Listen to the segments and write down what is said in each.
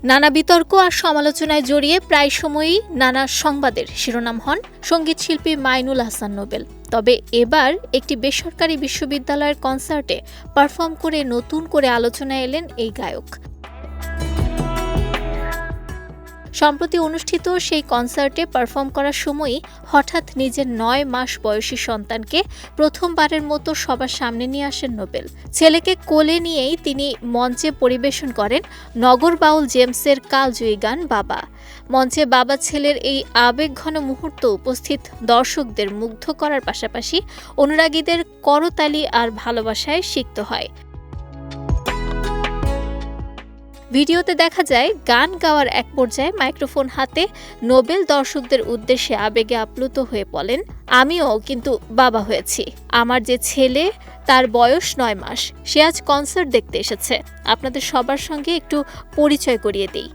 নানা বিতর্ক আর সমালোচনায় জড়িয়ে প্রায় সময়ই নানা সংবাদের শিরোনাম হন সঙ্গীতশিল্পী মাইনুল হাসান নোবেল। তবে এবার একটি বেসরকারি বিশ্ববিদ্যালয়ের কনসার্টে পারফর্ম করে নতুন করে আলোচনায় এলেন এই গায়ক। সম্প্রতি অনুষ্ঠিত সেই কনসার্টে পারফর্ম করার সময়ই হঠাৎ নিজের ৯ মাস বয়সী সন্তানকে প্রথমবারের মতো সবার সামনে নিয়ে আসেন নোবেল। ছেলেকে কোলে নিয়েই তিনি মঞ্চে পরিবেশন করেন নগর বাউল জেমসের কালজয়ী গান বাবা। মঞ্চে বাবা ছেলের এই আবেগঘন মুহূর্ত উপস্থিত দর্শকদের মুগ্ধ করার পাশাপাশি অনুরাগীদের করতালি আর ভালোবাসায় সিক্ত হয়। ভিডিওতে দেখা যায় গান গাওয়ার এক পর্যায়ে মাইক্রোফোন হাতে নোবেল দর্শকদের উদ্দেশ্যে আবেগে আপ্লুত হয়ে বলেন, আমিও কিন্তু বাবা হয়েছি। আমার যে ছেলে তার বয়স ৯ মাস, সে আজ কনসার্ট দেখতে এসেছে। আপনাদের সবার সঙ্গে একটু পরিচয় করিয়ে দিই।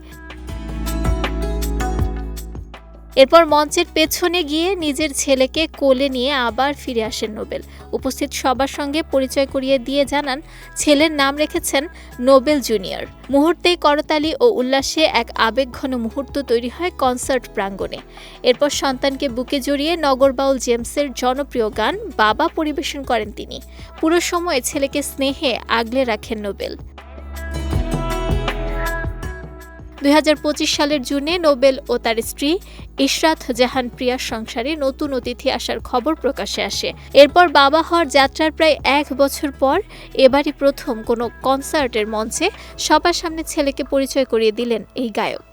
এরপর মঞ্চের পেছনে গিয়ে নিজের ছেলেকে কোলে নিয়ে আবার ফিরে আসেন নোবেল। উপস্থিত সবার সঙ্গে পরিচয় করিয়ে দিয়ে জানান ছেলের নাম রেখেছেন নোবেল জুনিয়র। মুহূর্তেই করতালি ও উল্লাসে এক আবেগঘন মুহূর্ত তৈরি হয় কনসার্ট প্রাঙ্গণে। এরপর সন্তানকে বুকে জড়িয়ে নগর বাউল জেমসের জনপ্রিয় গান বাবা পরিবেশন করেন তিনি। পুরো সময় ছেলেকে স্নেহে আগলে রাখেন নোবেল। ২০২৫ সালের জুনে নোবেল ও তার স্ত্রী ইশরাত জাহান প্রিয়ার সংসারে নতুন অতিথি আসার খবর প্রকাশ্যে আসে। এরপর বাবা হওয়ার যাত্রার প্রায় ১ বছর পর এবারই প্রথম কোনো কনসার্টের মঞ্চে সবার সামনে ছেলেকে পরিচয় করিয়ে দিলেন এই গায়ক।